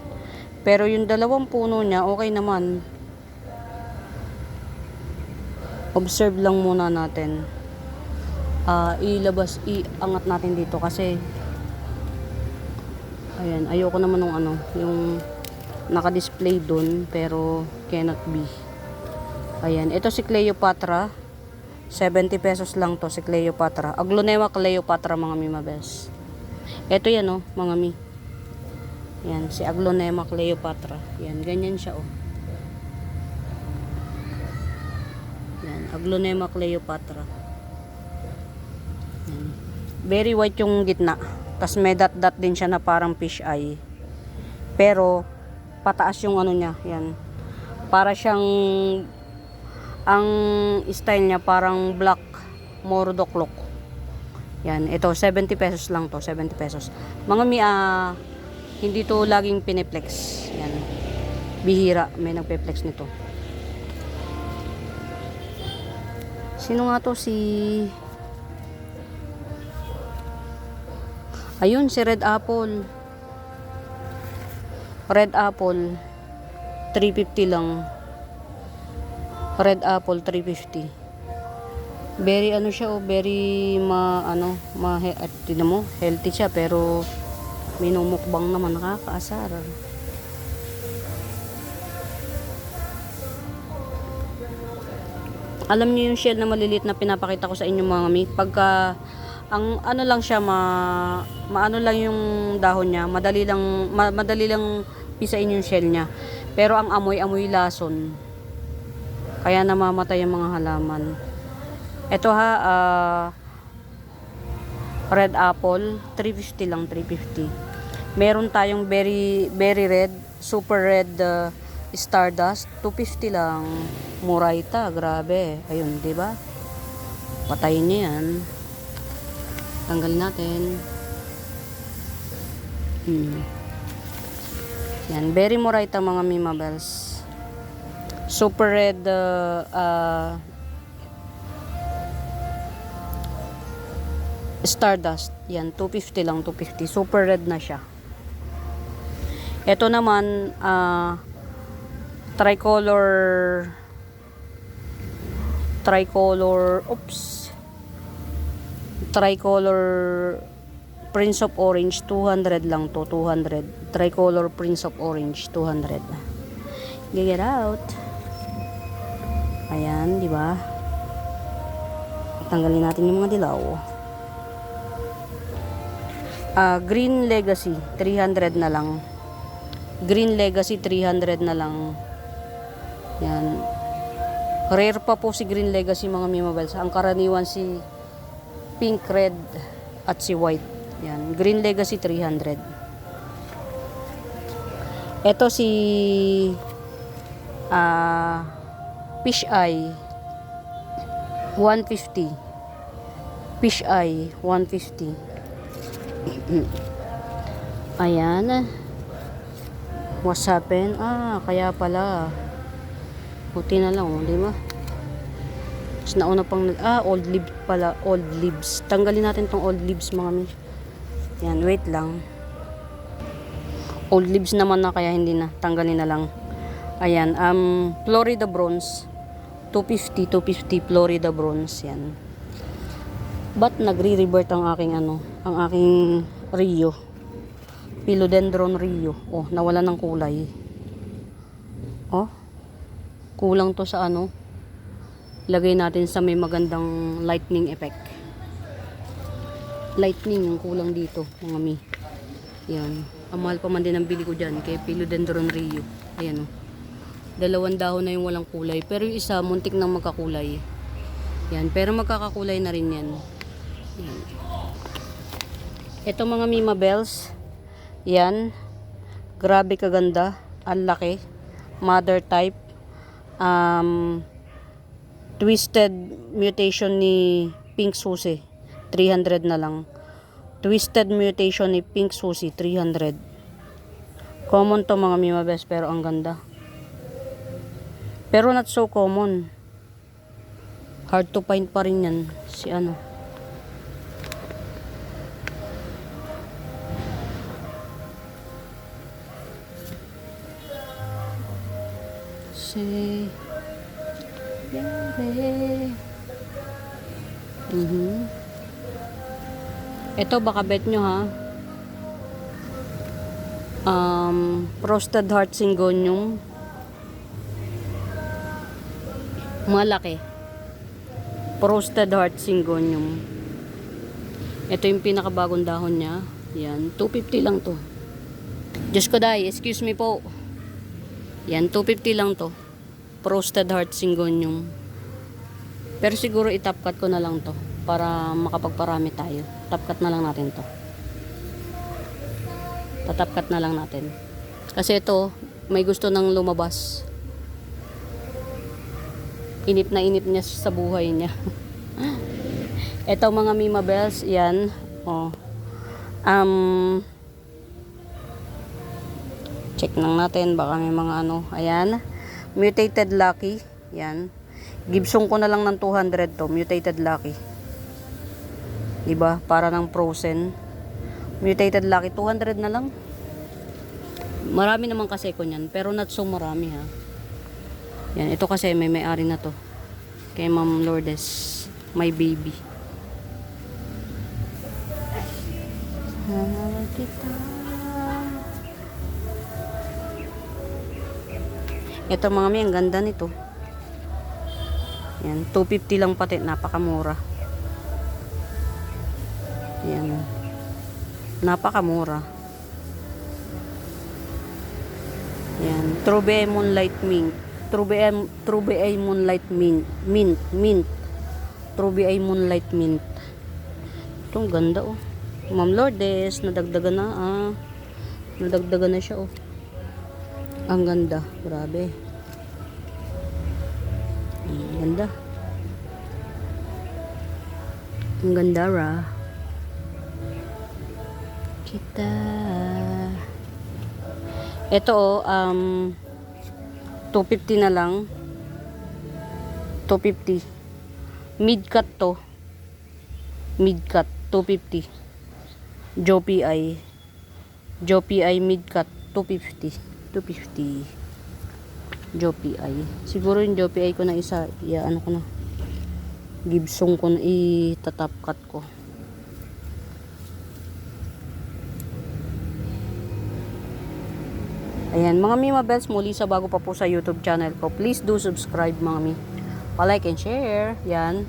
Pero yung dalawang puno niya, okay naman. Observe lang muna natin. Iangat natin dito kasi ayan, ayoko naman ng yung naka-display dun, pero cannot be. Ayan, ito si Cleopatra. 70 pesos lang to si Cleopatra. Aglaonema Cleopatra, mga mi mabes. Ito yan mga mi. Yan, si Aglaonema Cleopatra. Yan, ganyan siya Yan, Aglaonema Cleopatra. Yan. Very white yung gitna. Tas may dot-dot din siya na parang fish eye. Pero pataas yung niya, yan. Para siyang ang style niya parang black mordoklok. Yan, ito 70 pesos lang to, 70 pesos. Mga mi, hindi to laging piniplex. Yan. Bihira may nagpe-flex nito. Sino nga to? Ayun, si Red Apple. Red Apple 350 lang. Red Apple 350. Very siya very tignan mo, healthy siya pero minumukbang naman, nakakaasar. Alam niyo yung shell na maliliit na pinapakita ko sa inyo, mga mi, pagka ang lang siya maano lang yung dahon niya, madali lang pisain yung shell niya. Pero ang amoy lason. Kaya namamatay yung mga halaman. Ito Red Apple 350 lang, 350. Meron tayong very red, super red Stardust 250 lang. Muraita, grabe. Ayun, 'di ba? Patayin niya 'yan. Tanggalin natin. Yan, very Muraita, mga Mimabels. Super red Stardust. Yan, 250 lang, 250. Super red na siya. Ito naman tricolor Prince of Orange, 200 lang to, 200. Tricolor Prince of Orange, 200. Get out. Ayan, di ba? Tanggalin natin yung mga dilaw. Green Legacy, 300 na lang. Green Legacy, 300 na lang. Yan. Rare pa po si Green Legacy, mga Mimabels. Ang karaniwan si pink, red, at si white. Yan. Green Legacy, 300. Ito si Fish Eye, 150. Fish Eye, 150. Ayan. What's happened? Kaya pala. Puti na lang, di ba? Tapos nauna pang old leaves pala, old leaves. Tanggalin natin tong old leaves, mga mi. Yan, wait lang. Old leaves naman na, kaya hindi na. Tanggalin na lang. Ayan, Florida Bronze. 250 Florida Bronze. Yan. Ba't nagre-revert ang aking ang aking Rio? Philodendron Rio. Nawala ng kulay. Kulang to sa lagay natin sa may magandang lightning effect. Lightning yung kulang dito, mga mi. Yan. Ang mahal pa man din ang bili ko dyan kay Philodendron Rio. Ayan dalawang dahon na yung walang kulay, pero yung isa muntik nang magkakulay. Yan, pero magkakakulay na rin yan. Yan. Ito, mga Mimabels. Yan. Grabe kaganda. Ang laki. Mother type. Twisted mutation ni Pink Susie, 300 na lang. Twisted mutation ni Pink Susie, 300. Common to, mga Mimabels, pero ang ganda. Pero not so common. Hard to find pa rin yan. Si Si Bebe. Ito baka bet nyo ha. Frosted Heart Syngonium. Malaki. Frosted Heart Syngonium. Ito yung pinakabagong dahon niya. Yan, 250 lang to. Diyos ko day, excuse me po. Yan, 250 lang to. Frosted Heart Syngonium. Pero siguro itap cut ko na lang to para makapagparami tayo. Top cut na lang natin to. Tatap cut na lang natin. Kasi ito, may gusto nang lumabas. Inip na inip niya sa buhay niya. Ito mga Mima Bells, yan. Oh. Check lang natin, baka may mga ano. Ayan. Mutated Lucky. Yan. Gibson ko na lang ng 200 to. Mutated Lucky. Diba? Para ng frozen. Mutated Lucky. 200 na lang. Marami naman kasi ko niyan. Pero not so marami ha. Yan. Ito kasi may-ari na to. Kay Ma'am Lourdes. My baby. Kita. Ito mga mi, ang ganda nito. Yan, 250 lang pati, napakamura. Yan. Napakamura. Yan, Trube Moonlight Mint. Trube Moonlight Mint. Trube Moonlight Mint. Ito, ang ganda oh. Ma'am Lourdes, nadagdagan na nadagdagan na siya oh. Ang ganda, grabe. Ang ganda. Ang ganda ra. Kita. Ito oh, 250 na lang. 250. Mid cut to. Mid cut 250. Joe PI mid cut 250. 250. Joe PI. Siguro yung Joe PI ko na isa, ano ko na. Gibson ko na itatap cut ko. Ayan, mga Mima Bells, muli sa bago pa po sa YouTube channel ko. Please do subscribe mga mi. Pa-like and share. Yan.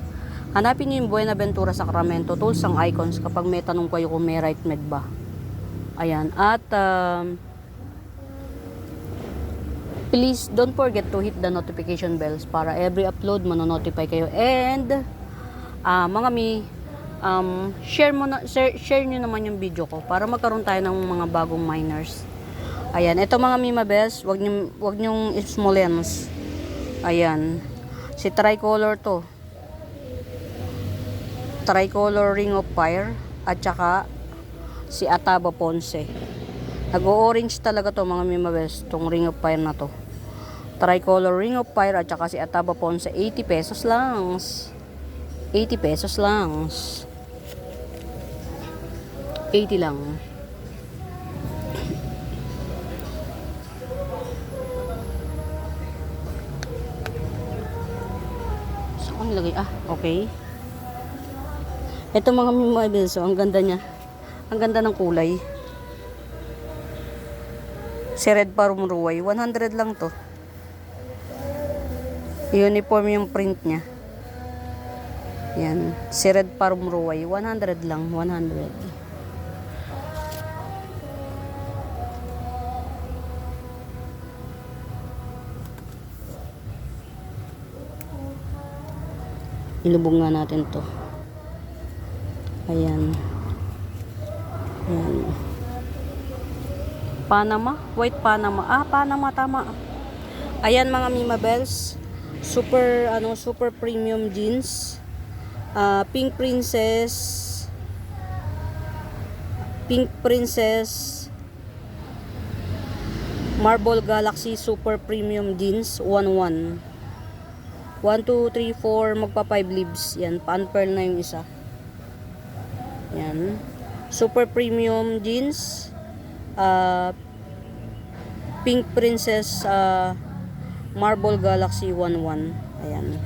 Hanapin niyo yung Buenaventura Sacramento tools ang icons kapag may tanong kayo kung may right med ba. Ayan. At please don't forget to hit the notification bells para every upload mano-notify kayo. And mga mi, share niyo naman yung video ko para magkaroon tayo ng mga bagong miners. Ayan, ito mga Mima Bells, wag niyong small lens. Ayan. Si Tricolor to. Tricolor Ring of Fire at saka si Ataba Ponce. Nag-orange talaga to mga Mima Bells, tong Ring of Fire na to. Tricolor Ring of Fire at saka si Ataba Ponce, 80 pesos lang. 80 pesos lang. 80 lang. Saan nilagay? Okay. Ito mga Mima Bells, so, ang ganda niya. Ang ganda ng kulay. Si Red Parumruway, 100 lang to. Uniform yung print niya. Yan. Si Red Parumruway, 100 lang. 100. Ilubog nga natin to. Ayan. Ayan. Panama, white Panama. Panama tama. Ayan mga Mima Bells. Super super premium jeans. Pink Princess. Marble Galaxy super premium jeans 1-1. 1, 2, 3, 4 magpa 5 leaves. Yan, pan-pearl na yung isa. Yan. Super premium jeans. Pink Princess Marble Galaxy 11. Ayan.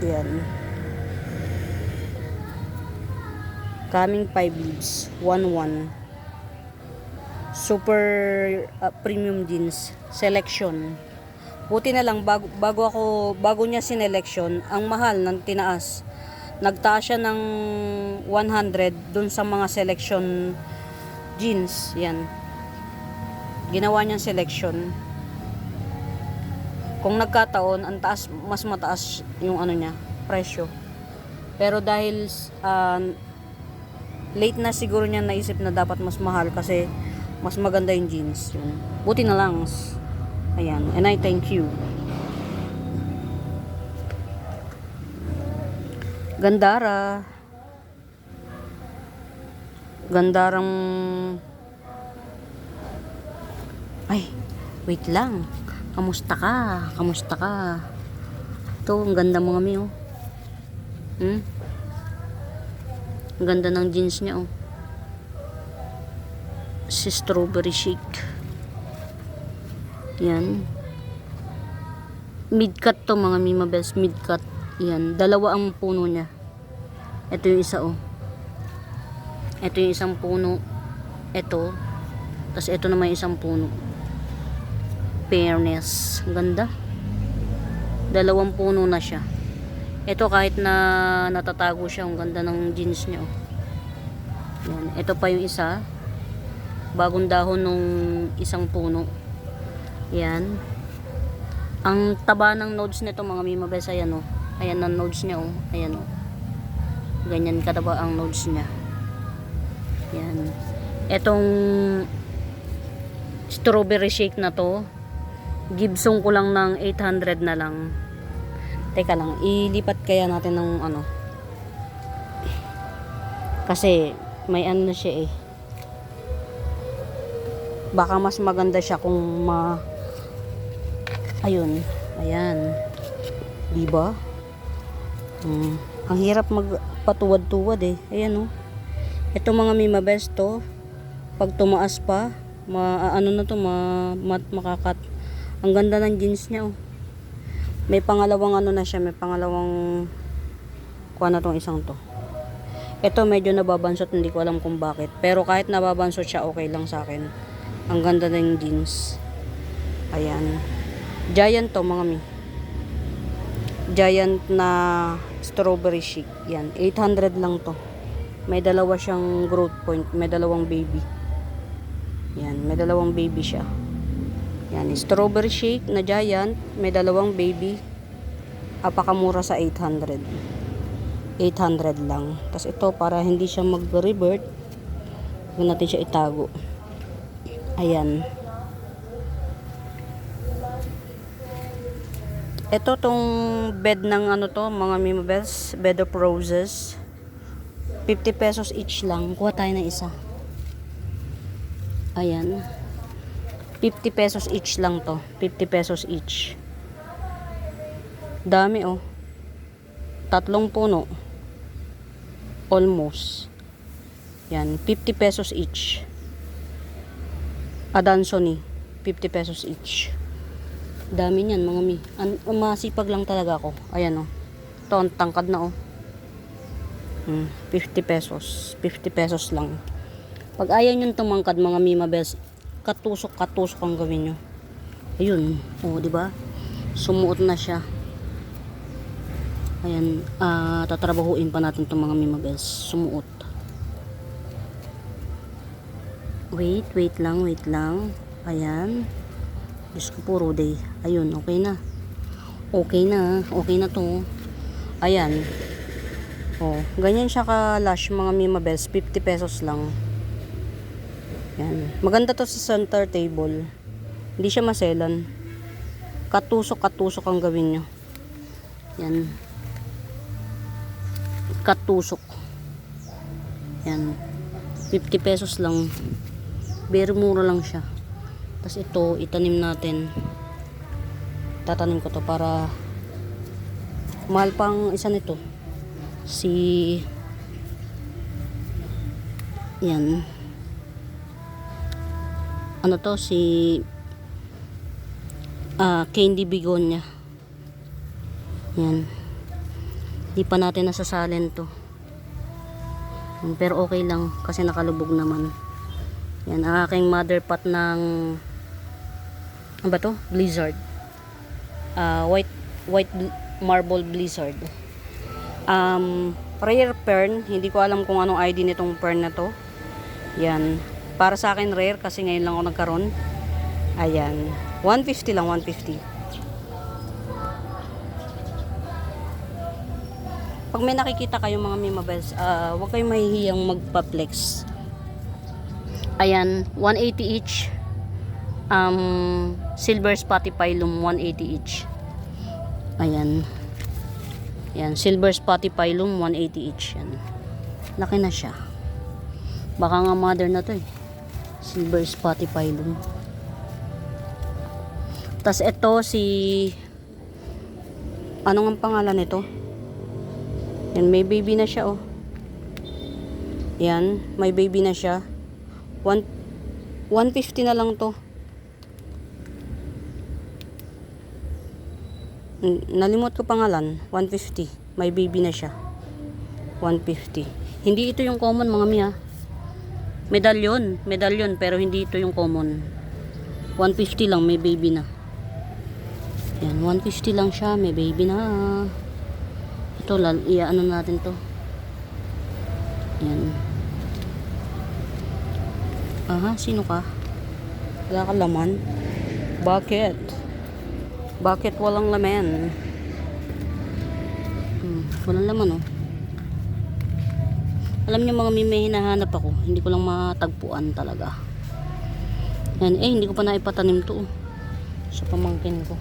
Ayan. Coming 5 leaves. 11. Super premium jeans. Selection. Buti na lang bago niya sinelection, ang mahal ng tinaas. Nagtaas siya ng 100 dun sa mga selection jeans. Yan. Ginawa niyang selection. Kung nagkataon, ang taas, mas mataas yung ano niya, presyo. Pero dahil late na siguro niya naisip na dapat mas mahal kasi mas maganda yung jeans. Yun. Buti na lang. Ayan. And I thank you. Gandara. Gandarang... Ay, wait lang. Kamusta ka? Kamusta ka? Ito, ang ganda mo kami, oh. Ang ganda ng jeans niya, oh. Si strawberry shake. Yan. Mid-cut to, mga Mima Bells. Mid-cut. Yan. Dalawa ang puno niya. Ito yung isa, oh. Ito yung isang puno. Ito. Tapos ito naman yung isang puno. Fairness. Ganda. Dalawang puno na siya. Ito kahit na natatago siya, ang ganda ng jeans niya, oh. Yan. Ito pa yung isa. Bagong dahon nung isang puno. Yan. Ang taba ng nodes nito, mga Mima Bells, ayan, oh. Ayan ang nodes niya, oh. Ayan, oh. Ganyan kataba ang nodes niya. Yan. Etong strawberry shake na to, Gibson ko lang ng 800 na lang. Teka lang, ilipat kaya natin ng ano. Kasi may ano na siya, eh. Baka mas maganda siya kung ayun. Ayan. Diba? Ang hirap magpatuwad-tuwad, eh. Ayan, oh. Ito, mga Mima Bells, to pag tumaas pa, ano na to, makakat. Ang ganda ng jeans niya, oh. May pangalawang ano na siya, may pangalawang kuha na tong isang to. Ito medyo nababansot, hindi ko alam kung bakit. Pero kahit nababansot siya, okay lang sa akin. Ang ganda ng jeans. Ayan. Giant to, mga Mi. Giant na strawberry chic. Yan, 800 lang to. May dalawa siyang growth point, may dalawang baby. Yan, may dalawang baby siya. Yan, strawberry shake na giant, may dalawang baby. Apakamura sa 800. 800 lang. Tapos ito, para hindi siya mag-revert, huwag natin siya itago. Ayan. Ito tong bed ng ano to, mga Mima Bells, bed of roses. 50 pesos each lang. Kuha tayo ng isa. Ayan. 50 pesos each lang to. 50 pesos each. Dami, oh. 3 puno. Almost. Yan. 50 pesos each. Adansoni. 50 pesos each. Dami niyan, mga Mi. Masipag lang talaga ako. Ayan, oh. Ito, ang tangkad na, oh. 50 pesos. 50 pesos lang. Pag ayaw nyo tumangkad, mga Mima Bells, katusok ang gawin nyo. Ayun. O, diba? Sumuot na siya. Ayan. Tatrabahuin pa natin itong mga Mima Bells. Sumuot. Wait lang. Ayan. Diyos ko po, Ruday. Ayun, okay na. Okay na to. Ayan. Oh, ganyan siya ka-lash, mga Mima Bells. 50 pesos lang. Yan. Maganda to sa center table. Hindi siya maselan. Katusok ang gawin nyo. Yan. Katusok. Yan. 50 pesos lang. Very mura lang siya. Tapos ito, itanim natin. Tatanim ko to para mahal pang isa nito. Yan. Ano to, Candy Begonia. Yan. Di pa natin nasasalin to. Pero okay lang kasi nakalubog naman. Yan ang aking mother pot ng ano ba to? Blizzard. White marble blizzard. Rare fern, hindi ko alam kung anong ID nitong fern na to. Yan. Para sa akin rare kasi ngayon lang ako nagkaroon. Ayan. 150 lang, 150. Pag may nakikita kayo mga Mimabels, huwag kayong mahihiyang magpa-flex. Ayan, 180 each. Silver spotty pilum, 180 each. Ayan. Yan, silver spotty pilum, 180 each. Yan. Laki na siya. Baka nga mother na to eh. Silver spotty pilum. Tas ito si ano ang pangalan nito? Yan, may baby na siya oh. Yan, may baby na siya. 150 na lang to. Nalimot ko pangalan. 150. May baby na siya. 150. Hindi ito yung common mga miya. Medalyon pero hindi ito yung common. 150 lang, may baby na. Yan, 150 lang siya, may baby na. Ito, ano natin to. Yan. Aha, sino ka? Wala ka laman? Bakit? Bakit walang laman? Walang laman oh. Alam niyo mga may hinahanap ako. Hindi ko lang matagpuan talaga. Yan, hindi ko pa naipatanim to oh. Sa pamangkin ko.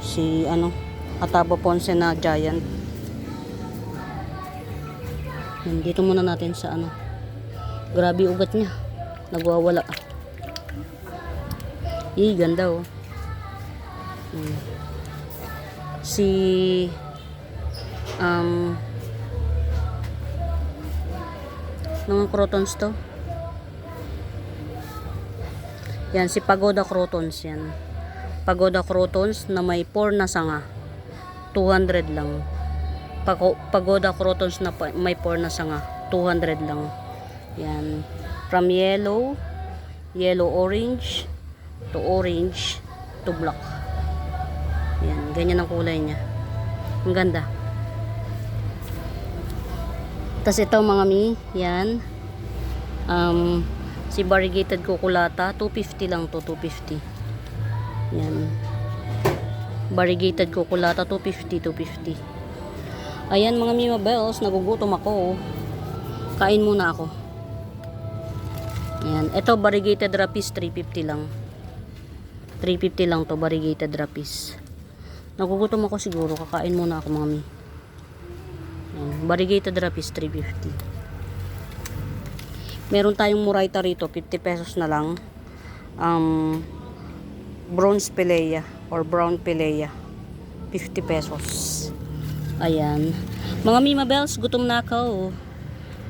Si Ataba Ponce na giant. Yan, dito muna natin sa grabe ugat niya. Nagwawala. Ganda oh. Si mga crotons to. Yan, si Pagoda crotons yan. Pagoda crotons na may 4 na sanga. 200 lang. Pagoda crotons na may 4 na sanga. 200 lang. Yan. From yellow orange to orange to black. Yan, ganyan ang kulay niya. Ang ganda. Tas ito mga mi, yan. Si variegated cuculata, 250 lang to, 250. Yan. Variegated cuculata, 250. Ayan mga Mimabels, nagugutom ako. Kain muna ako. Ayan, ito variegated rapis, 350 lang. 350 lang to, variegated rapis. Nagugutom ako siguro, kakain muna ako mga mi. Variegated rapis 350. Meron tayong muraita rito, 50 pesos na lang. Bronze Pelea or brown Pelea, 50 pesos. Ayan. Mga Mimabels, gutom na ako.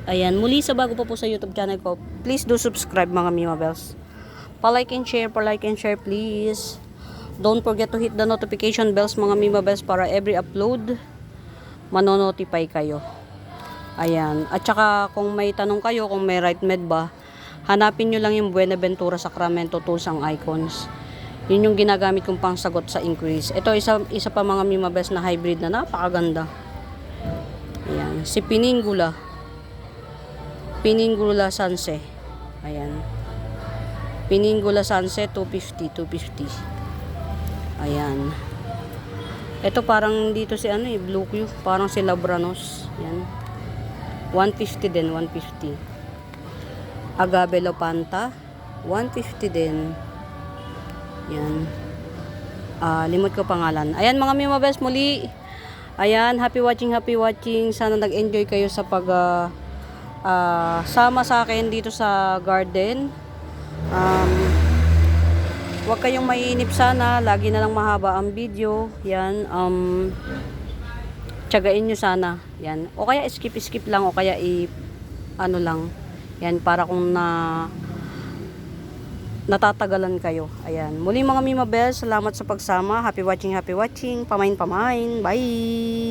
Ayan, muli sa bago pa po sa YouTube channel ko, please do subscribe mga Mimabels. Pa-like and share please. Don't forget to hit the notification bells mga Mimabels para every upload manonotify kayo. Ayan. At saka kung may tanong kayo, kung may right med ba, hanapin nyo lang yung Buenaventura Sacramento tools ang icons. Yun yung ginagamit kong pangsagot sa increase. Ito isa pa mga Mimabels na hybrid na napakaganda. Ayan. Si Piningula Sanse. Ayan. Piningula Sanse 250. Ayan. Ito parang dito si Blue Q. Parang si Labranos. Yan. 150 din, 150. Agave Lopanta, 150 din. Yan. Limot ko pangalan. Ayan mga Mimabels, muli. Ayan, happy watching. Sana nag-enjoy kayo sa sama sa akin dito sa garden. Huwag kayong maiinip sana, lagi na lang mahaba ang video. Yan, tiyagain nyo sana. Yan, o kaya skip lang, o kaya lang. Yan, para kung natatagalan kayo. Ayan. Muli mga Mima Bells, salamat sa pagsama. Happy watching, happy watching. Pamain, pamain. Bye!